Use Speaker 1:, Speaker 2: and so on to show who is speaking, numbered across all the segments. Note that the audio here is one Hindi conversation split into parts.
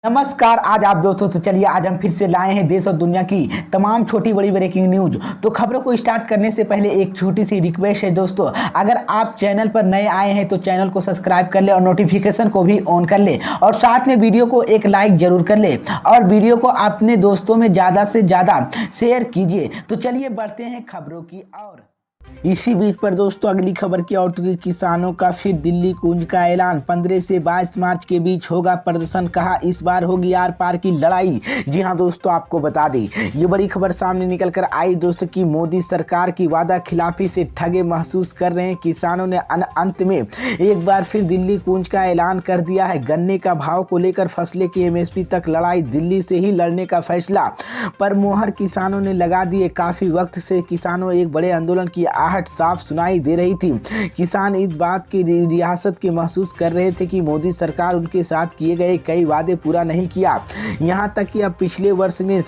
Speaker 1: नमस्कार। आज आप दोस्तों से चलिए आज हम फिर से लाए हैं देश और दुनिया की तमाम छोटी बड़ी ब्रेकिंग न्यूज। तो खबरों को स्टार्ट करने से पहले एक छोटी सी रिक्वेस्ट है दोस्तों, अगर आप चैनल पर नए आए हैं तो चैनल को सब्सक्राइब कर ले और नोटिफिकेशन को भी ऑन कर ले और साथ में वीडियो को एक लाइक जरूर कर ले और वीडियो को अपने दोस्तों में ज़्यादा से ज़्यादा शेयर कीजिए। तो चलिए बढ़ते हैं खबरों की ओर। इसी बीच पर दोस्तों अगली खबर की ओर, तो किसानों का फिर दिल्ली कूच का ऐलान। 15 से 22 मार्च के बीच होगा प्रदर्शन, कहा इस बार होगी आर पार की लड़ाई। जी हां दोस्तों, आपको बता दें ये बड़ी खबर सामने निकल कर आई दोस्तों कि मोदी सरकार की वादा खिलाफी से ठगे महसूस कर रहे हैं किसानों ने। अंत में एक बार फिर दिल्ली कूच का ऐलान कर दिया है। गन्ने का भाव को लेकर फसले की MSP तक लड़ाई, दिल्ली से ही लड़ने का फैसला पर मोहर किसानों ने लगा दिए। काफी वक्त से किसानों एक बड़े आंदोलन की आहट साफ सुनाई दे रही थी। किसान इस बात की रियासत के महसूस कर रहे थे कि मोदी सरकार उनके साथ किए गए कई वादे पूरा नहीं किया। यहां तक कि अब पिछले वर्ष में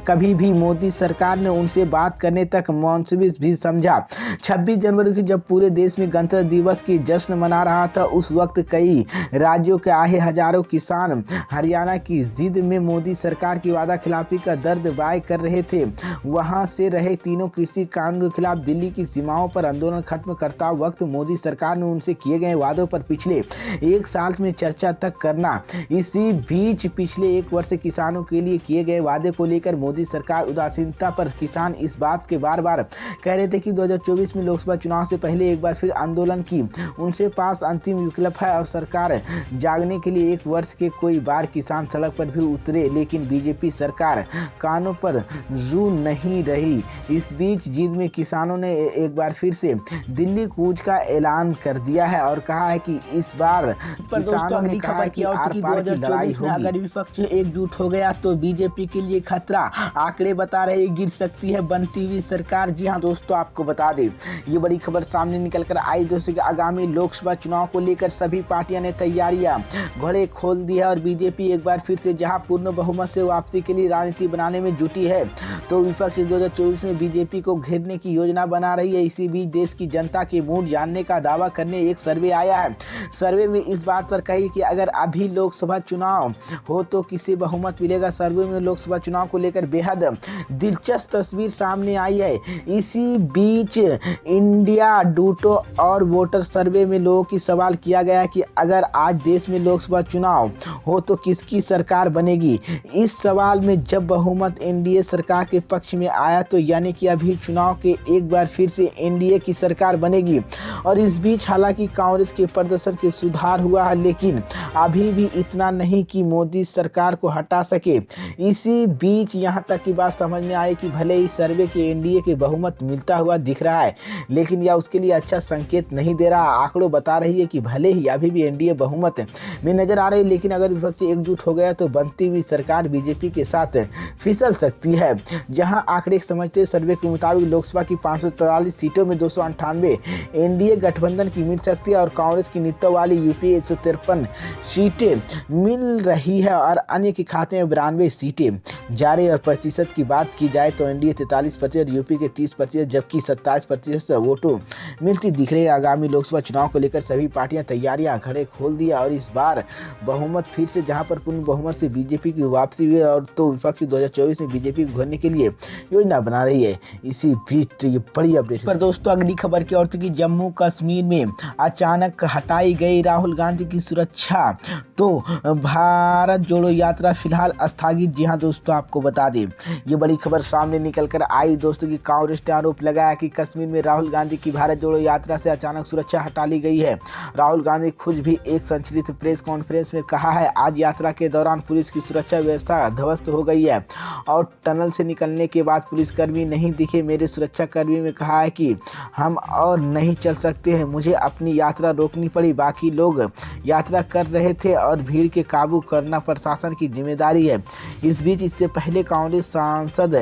Speaker 1: कभी भी मोदी सरकार ने उनसे बात करने तक मुंसबिस भी समझा। 26 जनवरी को जब पूरे देश में गणतंत्र दिवस की जश्न मना रहा था, उस वक्त कई राज्यों के आए हजारों किसान हरियाणा की जिद में मोदी सरकार की वादा खिलाफी का दर्द बाय कर रहे थे। वहां से रहे तीनों कृषि कानून के खिलाफ दिल्ली की सीमाओं पर आंदोलन खत्म करता वक्त मोदी सरकार ने उनसे किए गए वादों पर पिछले एक साल में चर्चा तक करना। इसी बीच पिछले एक वर्ष से किसानों के लिए किए गए वादे को लेकर मोदी सरकार उदासीनता पर किसान इस बात के बार बार कह रहे थे कि 2024 में लोकसभा चुनाव से पहले एक बार फिर आंदोलन की उनसे पास अंतिम विकल्प है और सरकार जागने के लिए एक वर्ष के कोई बार किसान सड़क पर भी उतरे, लेकिन बीजेपी सरकार कानों पर जू नहीं रही। इस बीच जिद में किसानों ने एक बार फिर से दिल्ली कूच का ऐलान कर दिया है और कहा है कि इस बार पर दोस्तों अगली खबर की ओर, 2024 में अगर विपक्ष एकजुट हो गया तो बीजेपी के लिए खतरा। आंकड़े बता रहे गिर सकती है बनती हुई सरकार। जी हां दोस्तों, आपको बता दें ये बड़ी खबर सामने निकल कर आई दोस्तों कि आगामी लोकसभा चुनाव को लेकर सभी पार्टियां ने तैयारियां घोड़े खोल दी है और बीजेपी एक बार फिर से जहां पूर्ण बहुमत से वापसी के लिए राजनीति बनाने में जुटी है, तो विपक्ष 2024 में बीजेपी को घेरने की योजना बना रही है। इसी बीच देश की जनता के मूड जानने का दावा करने एक सर्वे आया है। सर्वे में इस बात पर कही कि अगर अभी लोकसभा चुनाव हो तो किसे बहुमत मिलेगा। सर्वे में लोकसभा चुनाव को लेकर बेहद दिलचस्प तस्वीर सामने आई है। इसी बीच इंडिया डूटो और वोटर सर्वे में लोगों की सवाल किया गया कि अगर आज देश में लोकसभा चुनाव हो तो किसकी सरकार बनेगी। इस सवाल में जब बहुमत NDA सरकार के पक्ष में आया तो यानी कि अभी चुनाव के एक बार फिर से NDA की सरकार बनेगी। और इस बीच हालांकि कांग्रेस के प्रदर्शन के सुधार हुआ है, लेकिन अभी भी इतना नहीं कि मोदी सरकार को हटा सके। इसी बीच यहां तक की बात समझ में आई कि भले ही सर्वे के NDA के बहुमत मिलता हुआ दिख रहा है, लेकिन यह उसके लिए अच्छा संकेत नहीं दे रहा। आंकड़ों बता रही है कि भले ही अभी भी NDA बहुमत में नजर आ रही है, लेकिन अगर विपक्ष एकजुट हो गया तो बनती हुई सरकार बीजेपी के साथ फिसल सकती है। जहां आंकड़े समझते सर्वे के मुताबिक लोकसभा की 543 सीटों में 298 NDA गठबंधन की मिल सकती है और कांग्रेस की नेतृत्व वाली UPA 153 सीटें मिल रही है और अन्य के खाते में 92 सीटें जा रही है। और प्रतिशत की बात की जाए तो NDA 43% और UP के 30%, जबकि 27% वोटों मिलती दिख रही है। आगामी लोकसभा चुनाव को लेकर सभी पार्टियां तैयारियां घड़े खोल दिया और इस बार बहुमत फिर से जहां पर पूर्ण बहुमत से बीजेपी की वापसी हुई है और तो विपक्ष 2024 में बीजेपी को घेरने के लिए योजना बना रही है। इसी बीच ये बड़ी अपडेट पर दोस्तों अगली खबर की ओर, कि जम्मू कश्मीर में अचानक हटाई गई राहुल गांधी की सुरक्षा, तो भारत जोड़ो यात्रा फिलहाल स्थगित। जी हां दोस्तों, आपको बता दें ये बड़ी खबर सामने निकल कर आई दोस्तों कि कांग्रेस ने आरोप लगाया कि कश्मीर में राहुल गांधी की भारत जोड़ो यात्रा से अचानक सुरक्षा हटा ली गई है। राहुल गांधी खुद भी एक संचालित प्रेस कॉन्फ्रेंस में कहा है, आज यात्रा के दौरान पुलिस की सुरक्षा व्यवस्था ध्वस्त हो गई है और टनल से निकलने के बाद पुलिसकर्मी नहीं दिखे। मेरे सुरक्षाकर्मी ने कहा है कि हम और नहीं चल सकते हैं, मुझे अपनी यात्रा रोकनी पड़ी। बाकी लोग यात्रा कर रहे थे और भीड़ के काबू करना प्रशासन की जिम्मेदारी है। इस बीच इससे पहले कांग्रेस सांसद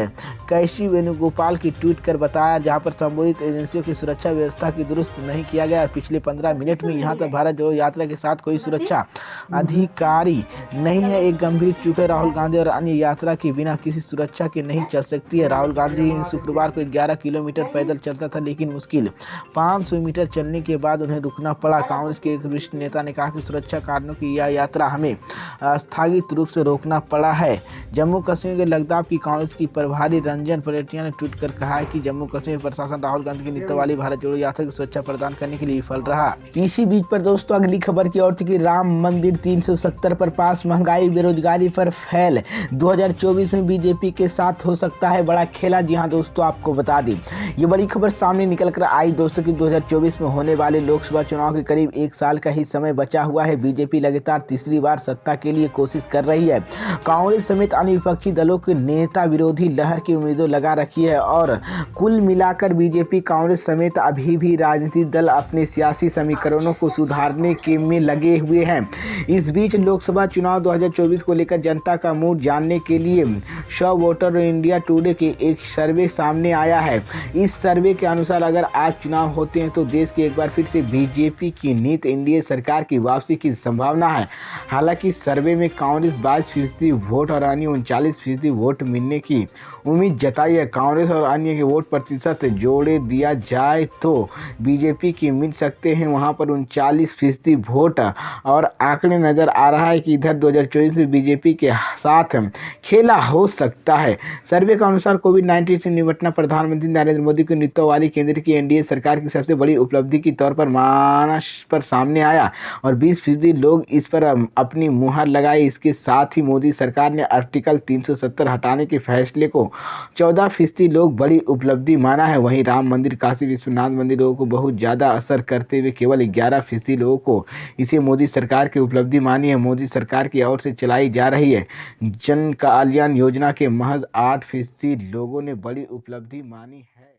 Speaker 1: कैशी वेणुगोपाल की ट्वीट कर बताया, जहां पर संबंधित एजेंसियों की सुरक्षा व्यवस्था की दुरुस्त नहीं किया गया। पिछले 15 मिनट में यहां तक भारत जोड़ो यात्रा के साथ कोई सुरक्षा अधिकारी नहीं है। एक गंभीर चूक है, राहुल गांधी और अन्य यात्रा के बिना किसी सुरक्षा के नहीं चल सकती है। राहुल गांधी शुक्रवार को 11 किलोमीटर पैदल चलता था, लेकिन मुश्किल 500 मीटर चलने के बाद उन्हें रुकना पड़ा। कांग्रेस के एक वरिष्ठ नेता ने कहा कि सुरक्षा कारणों की यह यात्रा हमें स्थगित रूप से रोकना पड़ा है। जम्मू कश्मीर के लद्दाख की कांग्रेस की प्रभारी रंजन पटेटिया ने ट्वीट कर कहा है कि जम्मू कश्मीर प्रशासन राहुल गांधी की नेतृत्व वाली भारत जोड़ो यात्रा की सुरक्षा प्रदान करने के लिए विफल रहा। इसी बीच पर दोस्तों अगली खबर की ओर थी कि राम मंदिर 370 पर पास, महंगाई बेरोजगारी पर फैल, 2024 में बीजेपी के साथ हो सकता है बड़ा खेला। जी हां दोस्तों, आपको बता दें ये बड़ी खबर सामने निकल कर आई दोस्तों कि 2024 में होने वाले लोकसभा चुनाव के करीब 1 साल का ही समय बचा हुआ है। बीजेपी लगातार तीसरी बार सत्ता के लिए कोशिश कर रही है। कांग्रेस समेत अन्य विपक्षी दलों के नेता विरोधी लहर की उम्मीदें लगा रखी है और कुल मिलाकर बीजेपी कांग्रेस समेत अभी भी राजनीतिक दल अपने सियासी समीकरणों को सुधारने के में लगे हुए हैं। इस बीच लोकसभा चुनाव 2024 को लेकर जनता का मूड जानने के लिए शो वोटर इंडिया टुडे के एक सर्वे सामने आया है। इस सर्वे के अनुसार अगर आज चुनाव होते हैं तो देश के एक बार फिर से बीजेपी की नीत एनडीए सरकार की वापसी की संभावना है। हालांकि सर्वे में कांग्रेस 22% वोट और अन्य 39% वोट मिलने की उम्मीद जताई है। कांग्रेस और अन्य के वोट प्रतिशत जोड़े दिया जाए तो बीजेपी की मिल सकते हैं वहां पर 39% वोट और आंकड़े नजर आ रहा है कि इधर 2024 में बीजेपी के साथ खेला हो सकता है। सर्वे के अनुसार कोविड-19 से निपटना प्रधानमंत्री नरेंद्र मोदी के नेतृत्व वाली केंद्र की एनडीए सरकार की सबसे बड़ी उपलब्धि के तौर पर मानस पर सामने आया और 20% लोग इस पर अपनी मुहर लगाई। इसके साथ ही मोदी सरकार ने आर्टिकल 370 हटाने के फैसले को 14% लोग बड़ी उपलब्धि माना है। वहीं राम मंदिर, काशी विश्वनाथ मंदिर लोगों को बहुत ज़्यादा असर करते हुए केवल 11% लोगों को इसे मोदी सरकार की उपलब्धि मानी है। मोदी सरकार की ओर से चलाई जा रही है जन कल्याण योजना के महज 8% लोगों ने बड़ी उपलब्धि मानी है।